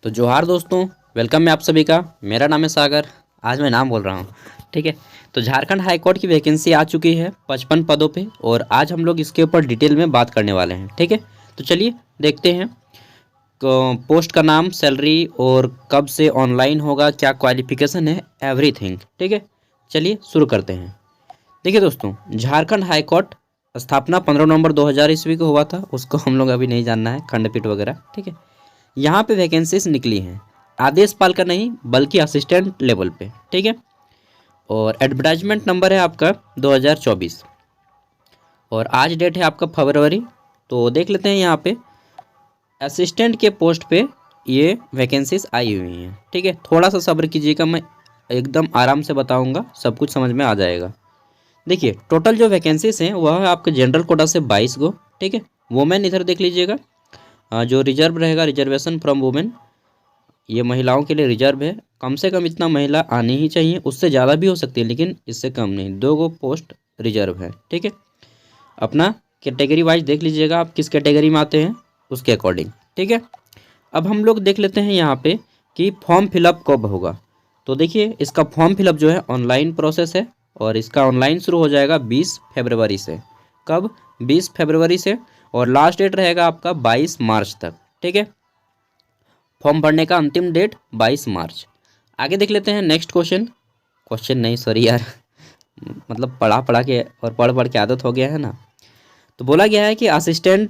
तो जोहार दोस्तों, वेलकम है आप सभी का। मेरा नाम है सागर। आज मैं नाम बोल रहा हूँ, ठीक है। तो झारखंड हाई कोर्ट की वैकेंसी आ चुकी है 55 पदों पे, और आज हम लोग इसके ऊपर डिटेल में बात करने वाले हैं, ठीक है। तो चलिए देखते हैं पोस्ट का नाम, सैलरी और कब से ऑनलाइन होगा, क्या क्वालिफिकेशन है, एवरीथिंग, ठीक है। चलिए शुरू करते हैं। देखिए दोस्तों, झारखंड हाई कोर्ट स्थापना 15 नवंबर 2000 ईस्वी को हुआ था। उसको हम लोग अभी नहीं जानना है, खंडपीठ वगैरह, ठीक है। यहाँ पे वैकेंसीज निकली हैं आदेशपाल का नहीं बल्कि असिस्टेंट लेवल पे, ठीक है। और एडवर्टाइजमेंट नंबर है आपका 2024, और आज डेट है आपका फरवरी। तो देख लेते हैं यहाँ पे असिस्टेंट के पोस्ट पे ये वैकेंसीज आई हुई हैं, ठीक है। थोड़ा सा सब्र कीजिएगा, मैं एकदम आराम से बताऊंगा, सब कुछ समझ में आ जाएगा। देखिए टोटल जो वैकेंसीज हैं वह है आपके जनरल कोटा से 22 गो, ठीक है। वुमेन इधर देख लीजिएगा, जो रिजर्व रहेगा, रिजर्वेशन फ्रॉम वुमेन, ये महिलाओं के लिए रिजर्व है। कम से कम इतना महिला आनी ही चाहिए, उससे ज़्यादा भी हो सकती है लेकिन इससे कम नहीं। 2 गो पोस्ट रिजर्व है, ठीक है। अपना कैटेगरी वाइज देख लीजिएगा, आप किस कैटेगरी में आते हैं उसके अकॉर्डिंग, ठीक है। अब हम लोग देख लेते हैं यहाँ पे कि फॉर्म फिलअप कब होगा। तो देखिए इसका फॉर्म फिलअप जो है ऑनलाइन प्रोसेस है, और इसका ऑनलाइन शुरू हो जाएगा 20 फरवरी से। कब? 20 फरवरी से, और लास्ट डेट रहेगा आपका 22 मार्च तक, ठीक है। फॉर्म भरने का अंतिम डेट 22 मार्च। आगे देख लेते हैं नेक्स्ट क्वेश्चन। क्वेश्चन नहीं, सॉरी यार, मतलब पढ़ा पढ़ा के और पढ़ पढ़ के आदत हो गया है ना। तो बोला गया है कि असिस्टेंट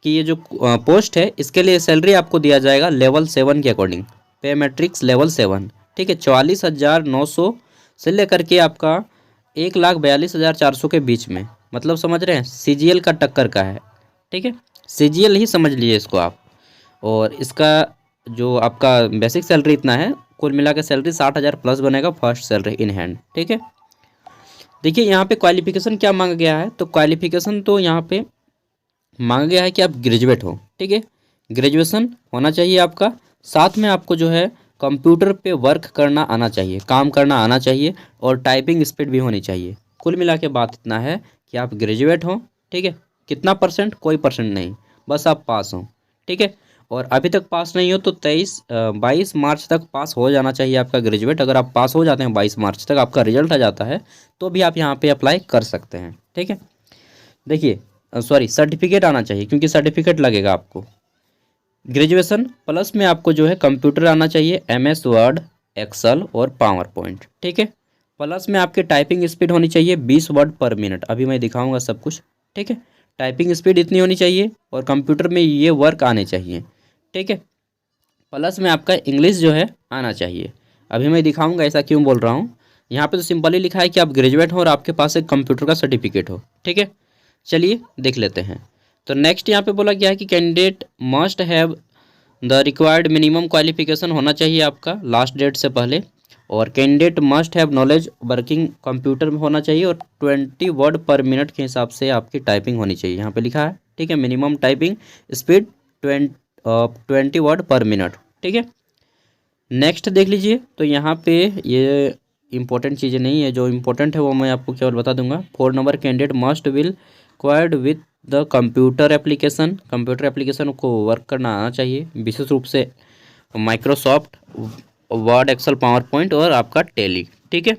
की ये जो पोस्ट है इसके लिए सैलरी आपको दिया जाएगा लेवल 7 के अकॉर्डिंग, पे मैट्रिक्स लेवल 7, ठीक है। 44,900 से लेकर के आपका 1,42,400 के बीच में, मतलब समझ रहे हैं, सीजीएल का टक्कर का है, ठीक है। सीजीएल ही समझ लीजिए इसको आप। और इसका जो आपका बेसिक सैलरी इतना है, कुल मिला के सैलरी 60,000 प्लस बनेगा, फर्स्ट सैलरी इन हैंड, ठीक है। देखिए यहाँ पे क्वालिफिकेशन क्या मांगा गया है। तो क्वालिफिकेशन तो यहाँ पे मांगा गया है कि आप ग्रेजुएट हो, ठीक है। ग्रेजुएशन होना चाहिए आपका, साथ में आपको जो है कंप्यूटर पे वर्क करना आना चाहिए, काम करना आना चाहिए, और टाइपिंग स्पीड भी होनी चाहिए। कुल मिला के बात इतना है कि आप ग्रेजुएट हो, ठीक है। कितना परसेंट? कोई परसेंट नहीं, बस आप पास हो, ठीक है। और अभी तक पास नहीं हो तो 22 मार्च तक पास हो जाना चाहिए आपका ग्रेजुएट। अगर आप पास हो जाते हैं 22 मार्च तक, आपका रिजल्ट आ जाता है, तो भी आप यहाँ पे अप्लाई कर सकते हैं, ठीक है। देखिए सॉरी, सर्टिफिकेट आना चाहिए, क्योंकि सर्टिफिकेट लगेगा आपको। ग्रेजुएशन प्लस में आपको जो है कंप्यूटर आना चाहिए, एमएस वर्ड, एक्सेल और पावर पॉइंट, ठीक है। प्लस में आपके टाइपिंग स्पीड होनी चाहिए 20 वर्ड पर मिनट। अभी मैं दिखाऊंगा सब कुछ, ठीक है। टाइपिंग स्पीड इतनी होनी चाहिए, और कंप्यूटर में ये वर्क आने चाहिए, ठीक है। प्लस में आपका इंग्लिश जो है आना चाहिए। अभी मैं दिखाऊंगा ऐसा क्यों बोल रहा हूँ। यहाँ पे तो सिंपली लिखा है कि आप ग्रेजुएट हो और आपके पास एक कंप्यूटर का सर्टिफिकेट हो, ठीक है। चलिए देख लेते हैं। तो नेक्स्ट यहाँ पे बोला गया है कि candidate must have the required minimum qualification होना चाहिए आपका लास्ट डेट से पहले, और candidate must have knowledge working computer में होना चाहिए, और 20 वर्ड पर मिनट के हिसाब से आपकी टाइपिंग होनी चाहिए, यहाँ पे लिखा है, ठीक है। मिनिमम टाइपिंग स्पीड 20 वर्ड पर मिनट, ठीक है। नेक्स्ट देख लीजिए। तो यहाँ पे ये इंपॉर्टेंट चीज़ें नहीं है, जो इंपॉर्टेंट है वो मैं आपको केवल बता दूंगा। 4 number, candidate must will acquired with the computer application, computer application को वर्क करना आना चाहिए, विशेष रूप से Microsoft Word, Excel, PowerPoint और आपका टेली, ठीक है।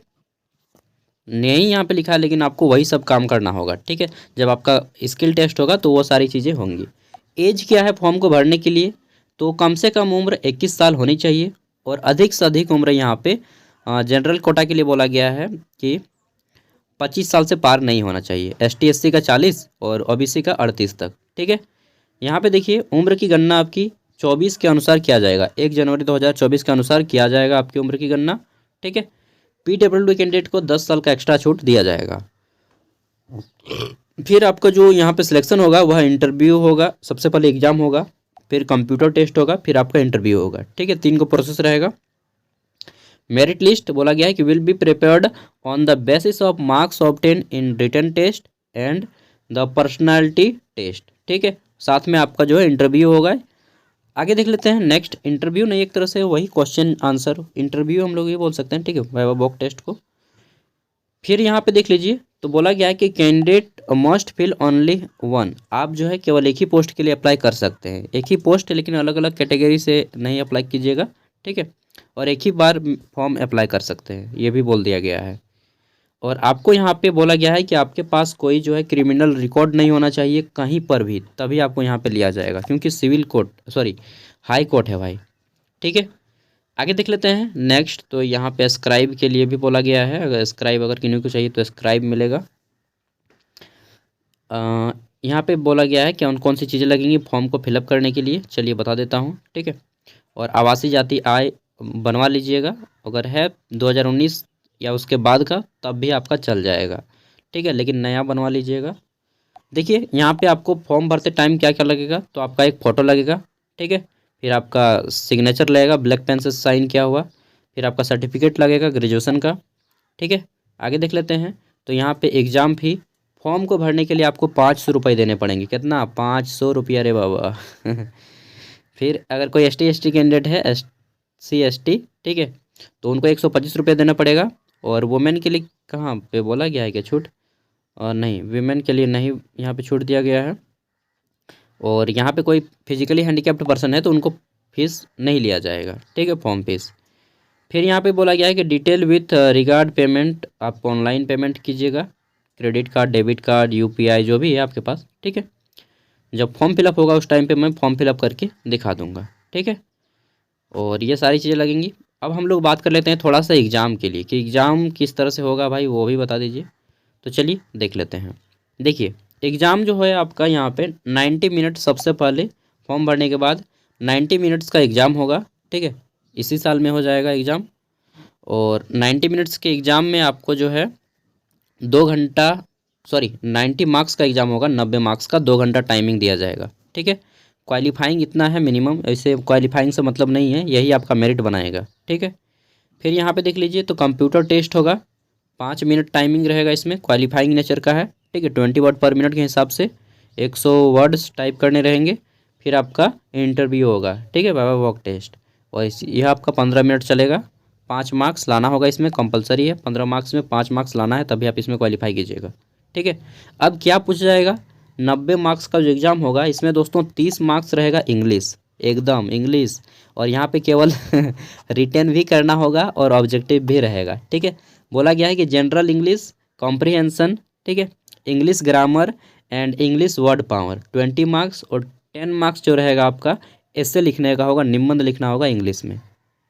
नहीं यहाँ पे लिखा है, लेकिन आपको वही सब काम करना होगा, ठीक है। जब आपका स्किल टेस्ट होगा तो वो सारी चीज़ें होंगी। एज क्या है फॉर्म को भरने के लिए? तो कम से कम उम्र 21 साल होनी चाहिए, और अधिक से अधिक उम्र यहाँ पे जनरल कोटा के लिए बोला गया है कि 25 साल से पार नहीं होना चाहिए। एसटी एससी का 40 और ओबीसी का 38 तक, ठीक है। यहाँ पे देखिए उम्र की गणना आपकी 24 के अनुसार किया जाएगा, 1 जनवरी 2024 के अनुसार किया जाएगा आपकी उम्र की गणना, ठीक है। पीडब्ल्यूडी कैंडिडेट को 10 साल का एक्स्ट्रा छूट दिया जाएगा। फिर आपका जो यहाँ पे सिलेक्शन होगा वह इंटरव्यू होगा, सबसे पहले एग्जाम होगा, फिर कंप्यूटर टेस्ट होगा, फिर आपका इंटरव्यू होगा, ठीक है। 3 को प्रोसेस रहेगा। मेरिट लिस्ट बोला गया है कि will be prepared on the basis of marks obtain in written test and the personality test, ठीक है। साथ में आपका जो है इंटरव्यू होगा। आगे देख लेते हैं। नेक्स्ट, इंटरव्यू नहीं, एक तरह से वही क्वेश्चन आंसर इंटरव्यू हम लोग ये बोल सकते हैं, ठीक है, वाइवा मॉक टेस्ट को। फिर यहाँ पे देख लीजिए तो बोला गया है कि candidate must fill only one. आप जो है केवल एक ही पोस्ट के लिए अप्लाई कर सकते हैं, एक ही पोस्ट है, लेकिन अलग अलग कैटेगरी से नहीं अप्लाई कीजिएगा, ठीक है। और एक ही बार फॉर्म अप्लाई कर सकते हैं, ये भी बोल दिया गया है। और आपको यहाँ पे बोला गया है कि आपके पास कोई जो है क्रिमिनल रिकॉर्ड नहीं होना चाहिए कहीं पर भी, तभी आपको यहाँ पे लिया जाएगा, क्योंकि civil court sorry high court है भाई, ठीक है। आगे देख लेते हैं नेक्स्ट। तो यहाँ पे स्क्राइब के लिए भी बोला गया है, अगर स्क्राइब अगर किन्हीं को चाहिए तो स्क्राइब मिलेगा। यहाँ पे बोला गया है कि कौन कौन सी चीज़ें लगेंगी फॉर्म को फिलअप करने के लिए, चलिए बता देता हूँ, ठीक है। और आवासीय जाति आय बनवा लीजिएगा, अगर है 2019 या उसके बाद का तब भी आपका चल जाएगा, ठीक है, लेकिन नया बनवा लीजिएगा। देखिए यहाँ पे आपको फॉर्म भरते टाइम क्या क्या लगेगा, तो आपका एक फ़ोटो लगेगा, ठीक है। फिर आपका सिग्नेचर लगेगा, ब्लैक पेन से साइन किया हुआ। फिर आपका सर्टिफिकेट लगेगा ग्रेजुएशन का, ठीक है। आगे देख लेते हैं। तो यहाँ पे एग्ज़ाम फी, फॉर्म को भरने के लिए आपको 500 रुपये देने पड़ेंगे। कितना? 500 रुपया रे बाबा। फिर अगर कोई ST ST कैंडिडेट है, SC ST, ठीक है, तो उनको 125 रुपये देना पड़ेगा। और वुमेन के लिए कहाँ पे बोला गया है क्या छूट? और नहीं, वीमेन के लिए नहीं यहाँ पे छूट दिया गया है। और यहाँ पे कोई फिजिकली हैंडीकैप्ड पर्सन है तो उनको फीस नहीं लिया जाएगा, ठीक है, फॉर्म फीस। फिर यहाँ पे बोला गया है कि डिटेल विथ रिगार्ड पेमेंट, आप ऑनलाइन पेमेंट कीजिएगा, credit card, debit card, UPI जो भी है आपके पास, ठीक है। जब फॉर्म फिलअप होगा उस टाइम पे मैं फॉर्म फिलअप करके दिखा दूंगा, ठीक है। और ये सारी चीज़ें लगेंगी। अब हम लोग बात कर लेते हैं थोड़ा सा एग्ज़ाम के लिए, कि एग्ज़ाम किस तरह से होगा भाई, वो भी बता दीजिए। तो चलिए देख लेते हैं। देखिए एग्ज़ाम जो है आपका यहाँ पे 90 मिनट, सबसे पहले फॉर्म भरने के बाद 90 मिनट्स का एग्ज़ाम होगा, ठीक है, इसी साल में हो जाएगा एग्ज़ाम। और 90 मिनट्स के एग्ज़ाम में आपको जो है 2 घंटा, सॉरी 90 मार्क्स का एग्ज़ाम होगा, 90 मार्क्स का 2 घंटा टाइमिंग दिया जाएगा, ठीक है। क्वालिफाइंग इतना है मिनिमम, ऐसे क्वालिफाइंग से मतलब नहीं है, यही आपका मेरिट बनाएगा, ठीक है। फिर यहाँ पे देख लीजिए, तो कंप्यूटर टेस्ट होगा, 5 मिनट टाइमिंग रहेगा इसमें, क्वालिफाइंग नेचर का है, ठीक है। 20 वर्ड पर मिनट के हिसाब से 100 वर्ड्स टाइप करने रहेंगे। फिर आपका इंटरव्यू होगा, ठीक है, वाइवा वॉक टेस्ट। और यह आपका 15 मिनट चलेगा। 5 मार्क्स लाना होगा इसमें, कंपलसरी है, 15 मार्क्स में 5 मार्क्स लाना है, तभी आप इसमें क्वालिफाई कीजिएगा, ठीक है। अब क्या पूछा जाएगा, 90 मार्क्स का जो एग्ज़ाम होगा इसमें दोस्तों 30 मार्क्स रहेगा इंग्लिश, एकदम इंग्लिश। और यहाँ पे केवल रिटेन भी करना होगा और ऑब्जेक्टिव भी रहेगा, ठीक है। बोला गया है कि जनरल इंग्लिश कॉम्प्रिहेंशन, ठीक है, English grammar and English word power 20 marks. और 10 मार्क्स जो रहेगा आपका ऐसे लिखने का होगा, निबंध लिखना होगा इंग्लिश में,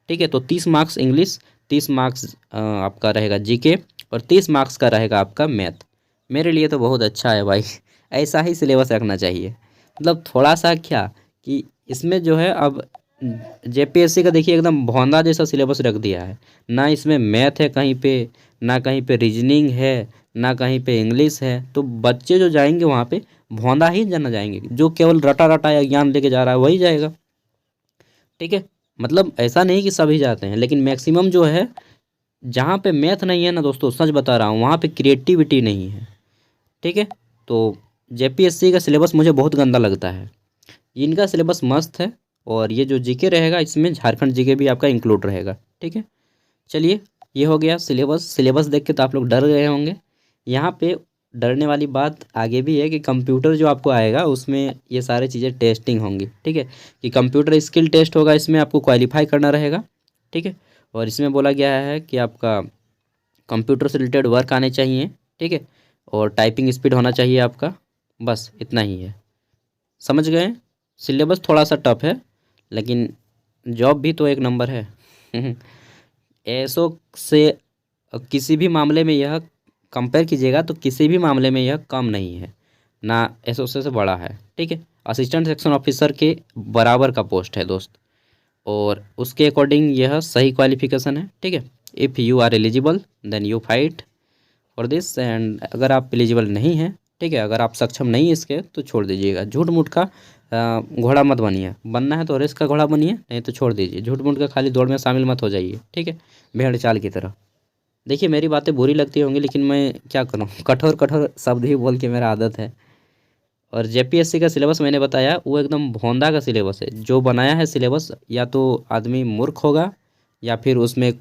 ठीक है। तो 30 मार्क्स इंग्लिश, 30 मार्क्स आपका रहेगा GK, और 30 मार्क्स का रहेगा आपका मैथ। मेरे लिए तो बहुत अच्छा है भाई। ऐसा ही सिलेबस रखना चाहिए, मतलब थोड़ा सा क्या कि इसमें जो है अब JPSC का देखिए एकदम भौंदा जैसा सिलेबस रख दिया है, ना इसमें मैथ है कहीं पे, ना कहीं पे रीजनिंग है, ना कहीं पे इंग्लिश है। तो बच्चे जो जाएंगे वहाँ पे भौंदा ही जाना जाएंगे, जो केवल रटा रटा या ज्ञान लेके जा रहा है वही जाएगा, ठीक है। मतलब ऐसा नहीं कि सभी जाते हैं, लेकिन मैक्सिमम जो है जहाँ पे मैथ नहीं है ना दोस्तों, सच बता रहा हूँ, वहाँ पे क्रिएटिविटी नहीं है, ठीक है। तो JPSC का सिलेबस मुझे बहुत गंदा लगता है, इनका सिलेबस मस्त है। और ये जो GK रहेगा इसमें झारखंड GK भी आपका इंक्लूड रहेगा, ठीक है। चलिए ये हो गया सिलेबस। सिलेबस देख के तो आप लोग डर गए होंगे। यहाँ पे डरने वाली बात आगे भी है कि कंप्यूटर जो आपको आएगा उसमें ये सारी चीज़ें टेस्टिंग होंगी, ठीक है। कि कंप्यूटर स्किल टेस्ट होगा, इसमें आपको क्वालिफाई करना रहेगा, ठीक है। और इसमें बोला गया है कि आपका कंप्यूटर से रिलेटेड वर्क आने चाहिए, ठीक है। और टाइपिंग स्पीड होना चाहिए आपका, बस इतना ही है। समझ गए? सिलेबस थोड़ा सा टफ है, लेकिन जॉब भी तो एक नंबर है। एसओ से किसी भी मामले में यह कंपेयर कीजिएगा तो किसी भी मामले में यह कम नहीं है, ना एसओ से बड़ा है, ठीक है। असिस्टेंट सेक्शन ऑफिसर के बराबर का पोस्ट है दोस्त, और उसके अकॉर्डिंग यह सही क्वालिफिकेशन है, ठीक है। If you are eligible then you fight for this, and अगर आप एलिजिबल नहीं हैं, ठीक है, अगर आप सक्षम नहीं इसके तो छोड़ दीजिएगा। झूठ मूठ का घोड़ा मत बनिए, बनना है तो रेस का घोड़ा बनिए, नहीं तो छोड़ दीजिए। झूठ मूठ का खाली दौड़ में शामिल मत हो जाइए, ठीक है, भेड़ चाल की तरह। देखिए मेरी बातें बुरी लगती होंगी, लेकिन मैं क्या करूँ, कठोर कठोर शब्द ही बोल के मेरा आदत है। और JPSC का सिलेबस मैंने बताया वो एकदम भोंदा का सिलेबस है। जो बनाया है सिलेबस या तो आदमी मूर्ख होगा, या फिर उसमें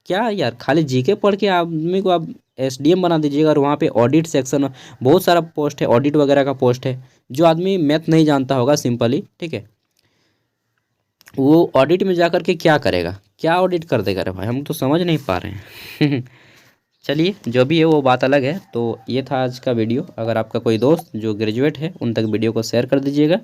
क्या यार, खाली GK पढ़ के आदमी को आप एसडीएम बना दीजिएगा और वहाँ पे ऑडिट सेक्शन बहुत सारा पोस्ट है, ऑडिट वगैरह का पोस्ट है। जो आदमी मैथ नहीं जानता होगा सिंपली, ठीक है, वो ऑडिट में जा कर के क्या करेगा, क्या ऑडिट कर देगा रे भाई, हम तो समझ नहीं पा रहे हैं। चलिए जो भी है वो बात अलग है। तो ये था आज का वीडियो। अगर आपका कोई दोस्त जो ग्रेजुएट है उन तक वीडियो को शेयर कर दीजिएगा,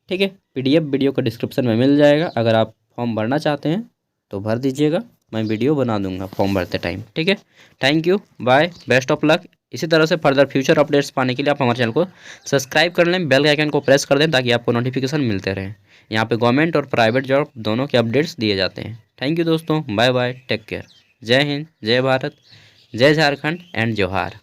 ठीक है। पीडीएफ वीडियो का डिस्क्रिप्शन में मिल जाएगा। अगर आप फॉर्म भरना चाहते हैं तो भर दीजिएगा, मैं वीडियो बना दूंगा फॉर्म भरते टाइम, ठीक है। Thank you, bye, best of luck. इसी तरह से फर्दर फ्यूचर अपडेट्स पाने के लिए आप हमारे चैनल को सब्सक्राइब कर लें, बेल के आइकन को प्रेस कर दें ताकि आपको नोटिफिकेशन मिलते रहें। यहाँ पे गवर्नमेंट और प्राइवेट जॉब दोनों के अपडेट्स दिए जाते हैं। थैंक यू दोस्तों, बाय बाय, टेक केयर। जय हिंद, जय भारत, जय झारखंड एंड जोहार।